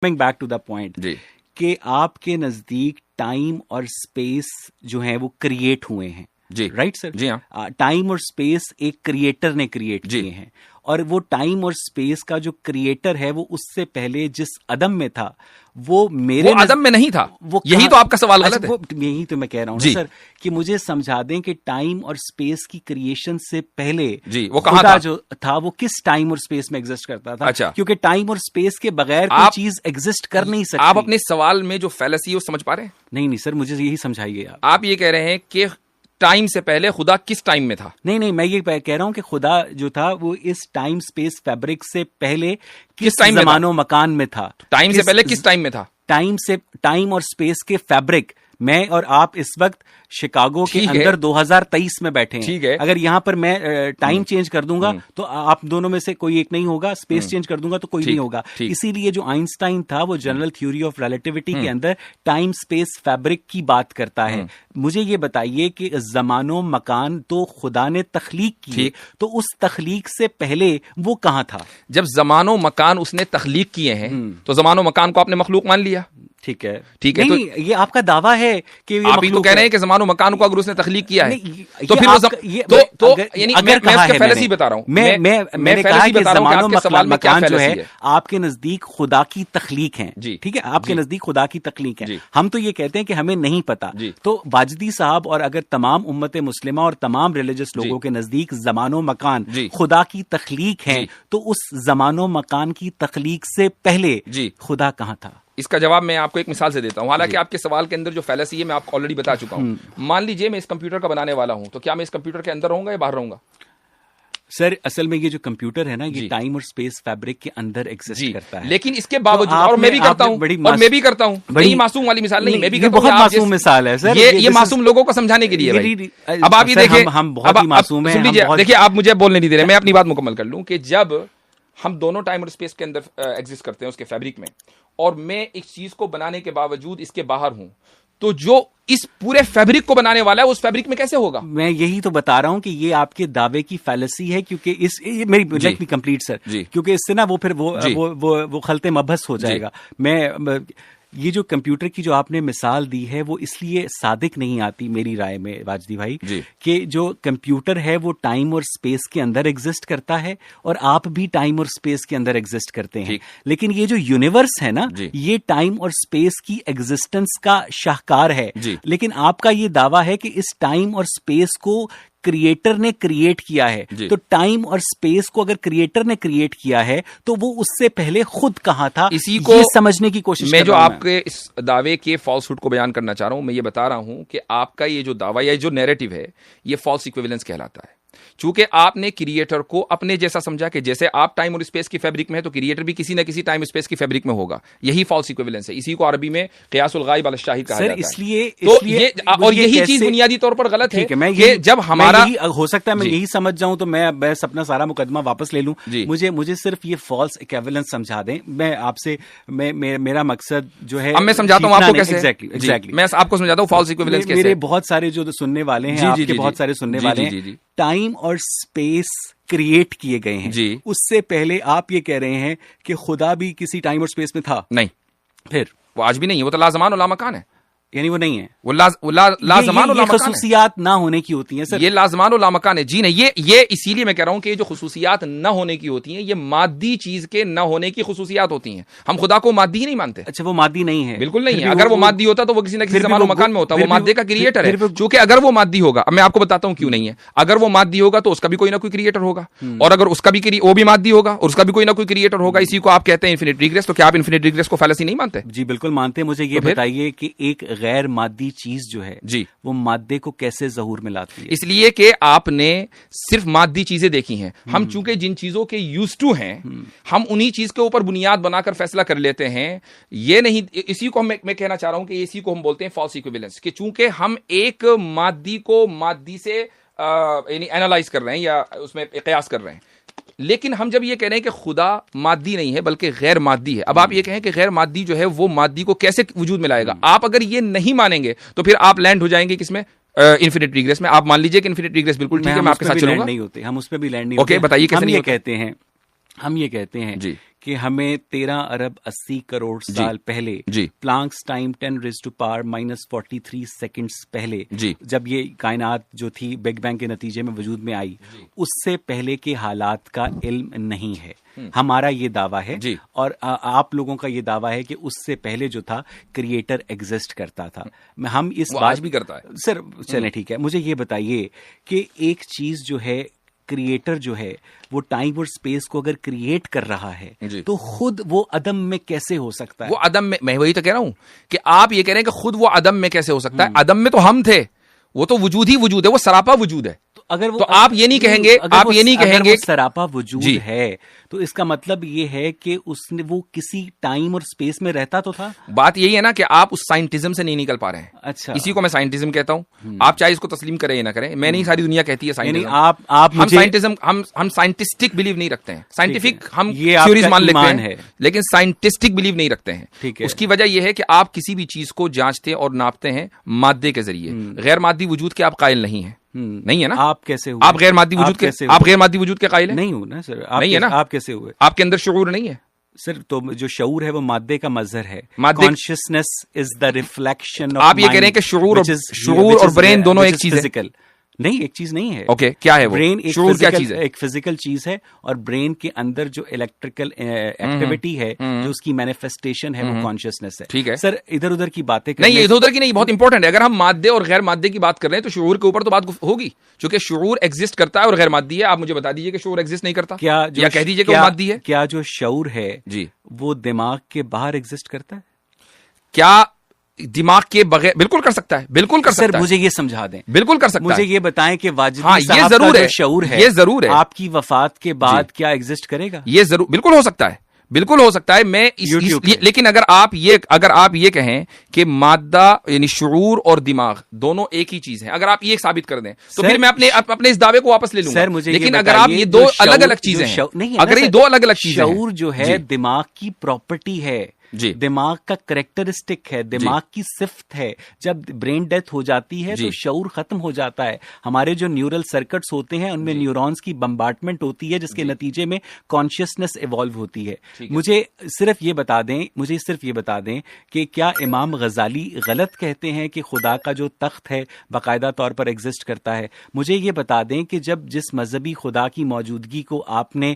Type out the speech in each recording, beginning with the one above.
Back to the point کہ آپ کے نزدیک ٹائم اور اسپیس جو ہیں وہ کریٹ ہوئے ہیں. جی رائٹ سر. جی ہاں, ٹائم اور اسپیس ایک کریٹر نے کریٹ کیے ہیں, اور وہ ٹائم اور اسپیس کا جو کریٹر ہے وہ اس سے پہلے جس عدم میں تھا وہ میرے عدم میں نہیں تھا. یہی تو آپ کا سوال غلط ہے. یہی تو میں کہہ رہا ہوں سر کہ مجھے سمجھا دیں کہ ٹائم اور اسپیس کی کریشن سے پہلے وہ کہاں تھا جو تھا وہ کس ٹائم اور اسپیس میں ایگزسٹ کرتا تھا. اچھا, کیونکہ ٹائم اور اسپیس کے بغیر کوئی چیز ایگزسٹ کر نہیں سکتی. آپ اپنے سوال میں جو فیلسی ہے وہ سمجھ پا رہے ہیں؟ نہیں سر, مجھے یہی سمجھائیے. آپ یہ کہہ رہے ہیں کہ ٹائم سے پہلے خدا کس ٹائم میں تھا؟ نہیں, میں یہ کہہ رہا ہوں کہ خدا جو تھا وہ اس ٹائم اسپیس فیبرک سے پہلے کس زمان و مکان میں تھا. ٹائم سے پہلے کس ٹائم میں تھا؟ ٹائم اور اسپیس کے فیبرک. میں اور آپ اس وقت شکاگو کے اندر 2023 میں بیٹھے ہیں. اگر یہاں پر میں ٹائم چینج کر دوں گا تو آپ دونوں میں سے کوئی ایک نہیں ہوگا, اسپیس چینج کر دوں گا تو کوئی نہیں ہوگا. اسی لیے جو آئنسٹائن تھا وہ جنرل تھیوری آف ریلیٹیوٹی کے اندر ٹائم اسپیس فیبرک کی بات کرتا ہے. مجھے یہ بتائیے کہ زمان و مکان تو خدا نے تخلیق کی, تو اس تخلیق سے پہلے وہ کہاں تھا؟ جب زمان و مکان اس نے تخلیق کیے ہیں تو زمان و مکان کو آپ نے مخلوق مان لیا. ٹھیک ہے, یہ آپ کا دعویٰ ہے کہ آپ ہی تو کہہ رہے ہیں کہ زمان و مکان کو اگر اس نے تخلیق کیا ہے تو پھر میں اس کے فیلسی بتا رہا ہوں. میں نے کہا کہ زمان و مکان جو ہے آپ کے نزدیک خدا کی تخلیق ہیں. ٹھیک ہے, آپ کے نزدیک خدا کی تخلیق ہے. ہم تو یہ کہتے ہیں کہ ہمیں نہیں پتا. تو واجدی صاحب اور اگر تمام امت مسلمہ اور تمام ریلیجس لوگوں کے نزدیک زمان و مکان خدا کی تخلیق ہیں, تو اس زمان و مکان کی تخلیق سے پہلے خدا کہاں تھا؟ اس کا جواب میں آپ کو ایک مثال سے دیتا ہوں. حالانکہ آپ کے سوال کے اندر جو فیلسی ہے میں آپ کو آلریڈی بتا چکا ہوں. مان لیجئے میں اس کمپیوٹر کا بنانے والا ہوں, تو کیا میں اس کمپیوٹر کے اندر رہوں گا یا باہر رہوں گا؟ سر اصل میں یہ جو کمپیوٹر ہے نا یہ ٹائم اور اسپیس فیبرک کے اندر ایگزسٹ کرتا ہے. لیکن اس کے باوجود اور میں بھی کرتا ہوں بڑی معصوم والی مثال نہیں, میں بھی کرتا ہوں. بہت معصوم مثال ہے سر, یہ معصوم لوگوں کو سمجھانے کے لیے. اب آپ یہ دیکھیں, ہم بہت ہی معصوم ہیں. دیکھیے آپ مجھے بولنے نہیں دے رہے, میں اپنی بات مکمل کر لوں. کہ جب ہم دونوں ٹائم اور اسپیس کے اندر ایگزسٹ کرتے ہیں اس کے فیبرک میں, اور میں ایک چیز کو بنانے کے باوجود اس کے باہر ہوں, تو جو اس پورے فیبرک کو بنانے والا ہے اس فیبرک میں کیسے ہوگا؟ میں یہی تو بتا رہا ہوں کہ یہ آپ کے دعوے کی فیلسی ہے, کیونکہ میری لیٹ می کمپلیٹ سر, کیونکہ اس سے نا وہ پھر وہ خلط مبحث ہو جائے گا. یہ جو کمپیوٹر کی جو آپ نے مثال دی ہے وہ اس لیے صادق نہیں آتی میری رائے میں واجدی بھائی, کہ جو کمپیوٹر ہے وہ ٹائم اور اسپیس کے اندر ایگزسٹ کرتا ہے اور آپ بھی ٹائم اور اسپیس کے اندر ایگزسٹ کرتے ہیں. لیکن یہ جو یونیورس ہے نا یہ ٹائم اور اسپیس کی ایگزسٹنس کا شاہکار ہے. لیکن آپ کا یہ دعویٰ ہے کہ اس ٹائم اور اسپیس کو کریٹر نے کریٹ کیا ہے. تو ٹائم اور اسپیس کو اگر کریٹر نے کریٹ کیا ہے تو وہ اس سے پہلے خود کہاں تھا؟ اسی کو یہ سمجھنے کی کوشش میں جو آپ کے اس دعوے کے فالس ہوڈ کو بیان کرنا چاہ رہا ہوں. میں یہ بتا رہا ہوں کہ آپ کا یہ جو دعویٰ یا جو نیریٹو ہے یہ فالس ایکویویلنس کہلاتا ہے. چونکہ آپ نے کریٹر کو اپنے جیسا سمجھا کہ جیسے آپ ٹائم اور اسپیس کی فیبرک میں ہے تو کریٹر بھی کسی نہ کسی ٹائم اسپیس کی فیبرک میں ہوگا. یہی فالس ایکویویلنس ہے. اسی کو عربی میں قیاس الغائب علی الشاہد کہا جاتا ہے. اس لیے اور یہی چیز بنیادی طور پر غلط ہے کہ جب ہمارا ہو سکتا ہے میں یہی سمجھ جاؤں تو میں بس اپنا سارا مقدمہ واپس لے لوں. مجھے صرف یہ فالس ایکویویلنس سمجھا دیں. میں آپ سے میرا مقصد جو ہے میں سمجھاتا ہوں آپ کو کیسے. ایگزیکٹلی میں آپ کو سمجھاتا ہوں فالس ایکویویلنس کیسے. میرے بہت سارے جو سننے والے ہیں, آپ کے بہت سارے سننے والے ہیں, ٹائم اور اسپیس کریٹ کیے گئے ہیں. اس سے پہلے آپ یہ کہہ رہے ہیں کہ خدا بھی کسی ٹائم اور اسپیس میں تھا. نہیں, پھر وہ آج بھی نہیں ہے. وہ تو لازمان و لامکان ہے. یعنی وہ نہیں ہے, وہ لازمان و لامکان خصوصیات نہ ہونے کی ہوتی ہیں سر. یہ لازمان و لامکان ہے. جی نہیں, یہ اسی لیے میں کہہ رہا ہوں کہ یہ جو خصوصیات نہ ہونے کی ہوتی ہیں یہ مادی چیز کے نہ ہونے کی خصوصیات ہوتی ہیں. ہم خدا کو مادی ہی نہیں مانتے. اچھا, وہ مادی نہیں ہے. بالکل نہیں ہے. اگر وہ مادی ہوتا تو وہ کسی نہ کسی زمان و مکان میں ہوتا. وہ مادے کا کریٹر ہے. چونکہ اگر وہ مادی ہوگا, اب میں آپ کو بتاتا ہوں کیوں نہیں ہے. اگر وہ مادی ہوگا تو اس کا بھی کوئی نہ کوئی کریٹر ہوگا, اور اگر اس کا بھی وہ بھی مادی ہوگا اور اس کا بھی کوئی نہ کوئی کریٹر ہوگا. اسی کو آپ کہتے ہیں انفینٹ ریگریس. تو کیا آپ انفینٹ ریگریس کو فیلسی نہیں مانتے؟ جی بالکل مانتے ہیں. مجھے یہ بتائیے کہ ایک غیر مادی چیز جو ہے وہ مادے کو کیسے ظہور میں لاتی ہے؟ اس لیے کہ آپ نے صرف مادی چیزیں دیکھی ہیں. ہم چونکہ جن چیزوں کے یوز ٹو ہیں ہم انہی چیز کے اوپر بنیاد بنا کر فیصلہ کر لیتے ہیں. یہ نہیں, اسی کو میں کہنا چاہ رہا ہوں کہ اسی کو ہم بولتے ہیں فالس ایکویویلنس, کہ چونکہ ہم ایک مادی کو مادی سے یعنی اینالائز کر رہے ہیں یا اس میں قیاس کر رہے ہیں. لیکن ہم جب یہ کہہ رہے ہیں کہ خدا مادی نہیں ہے بلکہ غیر مادی ہے, اب آپ یہ کہیں کہ غیر مادی جو ہے وہ مادی کو کیسے وجود میں لائے گا. آپ اگر یہ نہیں مانیں گے تو پھر آپ لینڈ ہو جائیں گے کس میں؟ انفینٹ ریگریس میں. آپ مان لیجئے کہ انفینٹ ریگریس بالکل ٹھیک ہے, میں آپ کے ساتھ چلوں گا. نہیں ہوتے, ہم اس پہ بھی لینڈ نہیں ہوتے. اوکے, بتائیے کیسے نہیں ہوتے. ہم یہ کہتے ہیں کہ ہمیں 13 ارب 80 کروڑ سال پہلے پلانکس ٹائم 10⁻⁻43 سیکنڈز پہلے جب یہ کائنات جو تھی بگ بینگ کے نتیجے میں وجود میں آئی، اس سے پہلے کے حالات کا علم نہیں ہے. ہمارا یہ دعویٰ ہے اور آپ لوگوں کا یہ دعویٰ ہے کہ اس سے پہلے جو تھا کریٹر ایگزسٹ کرتا تھا. ہم اس بات بھی کرتا ہے سر. چلیں ٹھیک ہے، مجھے یہ بتائیے کہ ایک چیز جو ہے کریٹر جو ہے وہ ٹائم اور اسپیس کو اگر کریٹ کر رہا ہے تو خود وہ عدم میں کیسے ہو سکتا ہے؟ وہ عدم میں وہی تو کہہ رہا ہوں کہ آپ یہ کہہ رہے ہیں کہ خود وہ عدم میں کیسے ہو سکتا ہے. عدم میں تو ہم تھے، وہ تو وجود ہی وجود ہے، وہ سراپا وجود ہے. اگر تو آپ یہ نہیں کہیں گے، آپ یہ نہیں کہیں گے سراپا وجود ہے تو اس کا مطلب یہ ہے کہ اس نے وہ کسی ٹائم اور اسپیس میں رہتا تو تھا. بات یہی ہے نا کہ آپ اس سائنٹزم سے نہیں نکل پا رہے ہیں. اچھا، اسی کو میں سائنٹزم کہتا ہوں. آپ چاہے اس کو تسلیم کریں یا نہ کریں، میں نہیں، ساری دنیا کہتی ہے سائنٹزم. ہم سائنٹزم ہم سائنٹسٹک بلیو نہیں رکھتے ہیں. سائنٹیفک ہم تھیوریز مان لیتے ہیں لیکن سائنٹسٹک بلیو نہیں رکھتے ہیں. اس کی وجہ یہ ہے کہ آپ کسی بھی چیز کو جانچتے اور ناپتے ہیں مادے کے ذریعے. غیر مادی وجود کے آپ قائل نہیں ہیں. نہیں ہے نا. آپ کیسے ہوئے؟ آپ غیر مادی وجود کے، آپ غیر مادی وجود کے قائل ہیں؟ نہیں ہوں نا سر. نہیں ہے نا. آپ کیسے ہوئے؟ آپ کے اندر شعور نہیں ہے سر. تو جو شعور ہے وہ مادے کا مظہر ہے. Consciousness is the reflection. آپ یہ کہہ رہے ہیں کہ شعور اور برین دونوں ایک چیز ہے؟ نہیں، ایک چیز نہیں ہے. اوکے، کیا ہے وہ برین؟ شعور کیا چیز ہے؟ ایک فزیکل چیز ہے اور برین کے اندر جو الیکٹریکل ایکٹیویٹی ہے جو اس کی مینیفیسٹیشن ہے وہ کانشیسنس ہے. ٹھیک ہے سر. ادھر ادھر کی باتیں نہیں، ادھر ادھر کی نہیں، بہت امپورٹنٹ ہے. اگر ہم مادے اور غیر مادے کی بات کر رہے ہیں تو شعور کے اوپر تو بات ہوگی، چونکہ شعور ایگزسٹ کرتا ہے اور غیر مادی ہے. آپ مجھے بتا دیجیے کہ شعور ایگزسٹ نہیں کرتا یا کہہ دیجیے کہ وہ مادی ہے. کیا جو شعور ہے وہ دماغ کے باہر ایگزسٹ کرتا ہے؟ کیا دماغ کے بغیر؟ بالکل کر سکتا ہے، بالکل کر سکتا ہے. سر مجھے یہ سمجھا دیں. بالکل کر سکتا ہے. مجھے یہ بتائیں کہ واجدی یہ ضرور ہے، شعور ہے، یہ ضرور ہے، آپ کی وفات کے بعد کیا ایگزسٹ کرے گا؟ یہ ضرور بالکل ہو سکتا ہے، بالکل ہو سکتا ہے. میں لیکن اگر آپ یہ کہیں کہ مادہ یعنی شعور اور دماغ دونوں ایک ہی چیز ہے، اگر آپ یہ ثابت کر دیں تو پھر میں اپنے اس دعوے کو واپس لے لوں گا. لیکن اگر آپ یہ دو الگ الگ چیزیں ہیں، اگر یہ دو الگ الگ چیزیں، شعور جو ہے دماغ کی پراپرٹی ہے، دماغ کا کریکٹرسٹک ہے، دماغ کی صفت ہے. جب برین ڈیتھ ہو جاتی ہے تو شعور ختم ہو جاتا ہے. ہمارے جو نیورل سرکٹس ہوتے ہیں ان میں نیورونز کی بمبارٹمنٹ ہوتی ہے جس کے نتیجے میں کانشیسنس ایوالو ہوتی ہے. مجھے صرف یہ بتا دیں کہ کیا امام غزالی غلط کہتے ہیں کہ خدا کا جو تخت ہے باقاعدہ طور پر ایگزسٹ کرتا ہے؟ مجھے یہ بتا دیں کہ جس مذہبی خدا کی موجودگی کو آپ نے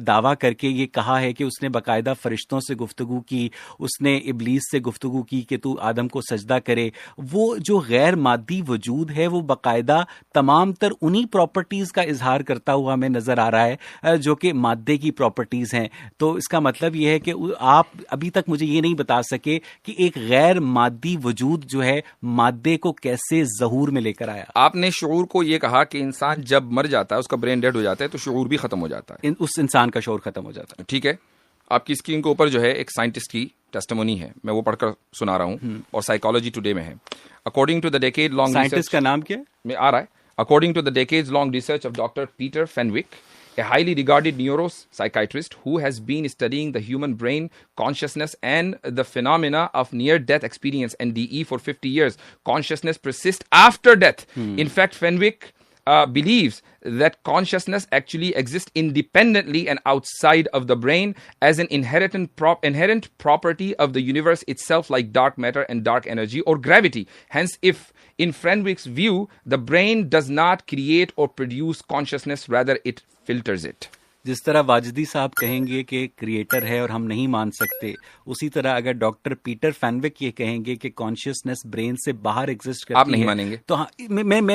دعویٰ کر کے یہ کہا ہے کہ اس نے باقاعدہ فرشتوں سے گفتگو کی، اس نے ابلیس سے گفتگو کی کہ تو آدم کو سجدہ کرے، وہ جو غیر مادی وجود ہے وہ باقاعدہ تمام تر انہی پراپرٹیز کا اظہار کرتا ہوا ہمیں نظر آ رہا ہے جو کہ مادے کی پراپرٹیز ہیں. تو اس کا مطلب یہ ہے کہ آپ ابھی تک مجھے یہ نہیں بتا سکے کہ ایک غیر مادی وجود جو ہے مادے کو کیسے ظہور میں لے کر آیا. آپ نے شعور کو یہ کہا کہ انسان جب مر جاتا ہے، اس کا برین ڈیڈ ہو جاتا ہے تو شعور بھی ختم ہو جاتا ہے، اس انسان کا شعور ختم ہو جاتا ہے. ٹھیک ہے. آپ کی اسکرین کے اوپر جو ہے ایک سائنٹسٹ کی ٹیسٹیمونی ہے، میں وہ پڑھ کر سنا رہا ہوں اور سائیکالوجی ٹوڈے میں ہے. According to the decade long scientist کا نام کیا میں آ رہا ہے. According to the decades long research of doctor Peter Fenwick, a highly regarded neuropsychiatrist who has been studying the human brain, consciousness and the phenomena of near-death experience NDE for 50 years. Consciousness persists after death. In fact, Fenwick believes that consciousness actually exists independently and outside of the brain as an inherent property of the universe itself, like dark matter and dark energy or gravity. Hence, if in Fenwick's view, the brain does not create or produce consciousness, rather it filters it. جس طرح واجدی صاحب کہیں گے کہ creator ہے اور ہم نہیں مان سکتے، اسی طرح اگر ڈاکٹر پیٹر فینوک یہ کہیں گے کہ کانشیسنس برین سے باہر ایگزسٹ کرتی ہے، آپ نہیں مانیں گے تو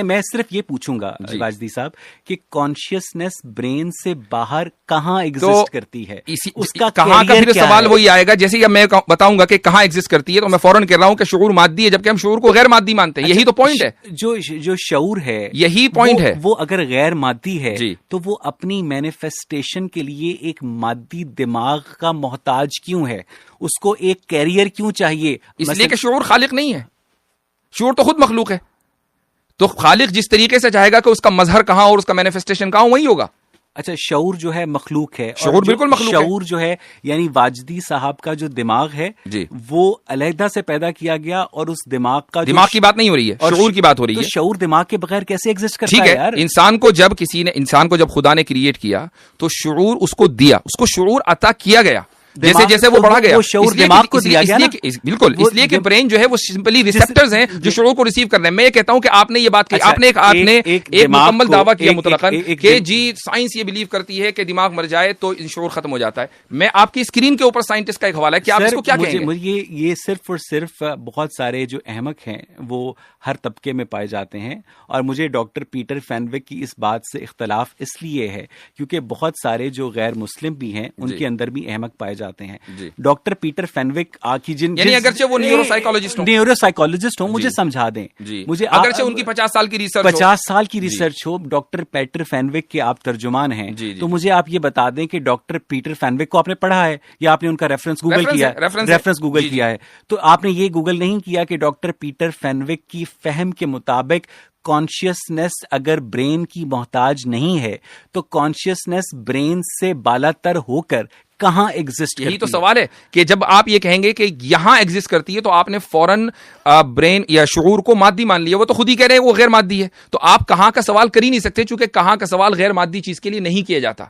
میں صرف یہ پوچھوں گا واجدی صاحب کہ کانشیسنس برین سے باہر کہاں ایگزسٹ کرتی ہے، اس کا کہاں کا پھر سوال وہی آئے گا. جیسے اب میں بتاؤں گا کہ کہاں ایگزسٹ کرتی ہے تو میں فوراً کہہ رہا ہوں کہ شعور مادی ہے، جبکہ ہم شعور کو غیر مادی مانتے ہیں. یہی تو پوائنٹ ہے. جو شعور ہے یہی پوائنٹ ہے. وہ اگر غیر مادی ہے تو وہ اپنی مینیفیسٹیشن کے لیے ایک مادی دماغ کا محتاج کیوں ہے؟ اس کو ایک کیریئر کیوں چاہیے؟ اس لیے کہ شعور خالق نہیں ہے، شعور تو خود مخلوق ہے. تو خالق جس طریقے سے چاہے گا کہ اس کا مظہر کہاں اور اس کا مینیفیسٹیشن کہاں، وہی ہوگا. اچھا شعور جو ہے مخلوق ہے, شعور بالکل مخلوق ہے. شعور جو ہے یعنی واجدی صاحب کا جو دماغ ہے وہ علیحدہ سے پیدا کیا گیا, اور اس دماغ کا دماغ کی بات نہیں ہو رہی ہے, شعور کی بات ہو رہی ہے. تو شعور دماغ کے بغیر کیسے ایگزسٹ کرتا ہے یار؟ انسان کو جب انسان کو جب خدا نے کریٹ کیا تو شعور اس کو دیا, اس کو شعور عطا کیا گیا, جیسے جیسے وہ بڑھا گیا, شعور دماغ کو دیا گیا نا. بالکل, اس لیے کہ برین جو ہے وہ سمپلی ریسپٹرز ہیں جو شعور کو ریسیو کر رہے ہیں. میں یہ کہتا ہوں کہ آپ نے یہ بات کی, آپ نے ایک مکمل دعویٰ کیا مطلقاً کہ جی سائنس یہ بلیو کرتی ہے کہ دماغ مر جائے تو شعور ختم ہو جاتا ہے. میں آپ کی اسکرین کے اوپر سائنٹسٹ کا ایک حوالہ ہے کہ آپ اس کو کیا کہیں گے؟ یہ صرف اور صرف بہت سارے جو احمق ہیں وہ ہر طبقے میں پائے جاتے ہیں, اور مجھے ڈاکٹر پیٹر فینوک کی اس بات سے اختلاف اس لیے ہے کیونکہ بہت سارے جو غیر مسلم بھی ہیں ان کے اندر بھی احمق پائے جاتے ہیں. ڈاکٹر پیٹر فینوک کی یعنی اگرچہ وہ نیورو سائیکولوجسٹ ہوں, مجھے سمجھا دیں, مجھے اگرچہ ان کی 50 سال کی ریسرچ ہو, ڈاکٹر پیٹر فینوک کے آپ ترجمان ہیں, تو مجھے آپ یہ بتا دیں کہ ڈاکٹر پیٹر فینوک کو آپ نے پڑھا ہے یا آپ نے ان کا ریفرنس گوگل کیا ہے؟ تو آپ نے یہ گوگل نہیں کیا کہ ڈاکٹر پیٹر فینوک کی فہم کے مطابق کانشیسنس اگر برین کی محتاج نہیں ہے تو کانشیسنس برین سے بالا تر ہو کر کہاں ایگزسٹ؟ یہی تو سوال ہے کہ جب آپ یہ کہیں گے کہ یہاں ایگزسٹ کرتی ہے تو آپ نے فوراً برین یا شعور کو مادی مان لیا. وہ تو خود ہی کہہ رہے ہیں وہ غیر مادی ہے, تو آپ کہاں کا سوال کر ہی نہیں سکتے چونکہ کہاں کا سوال غیر مادی چیز کے لیے نہیں کیا جاتا.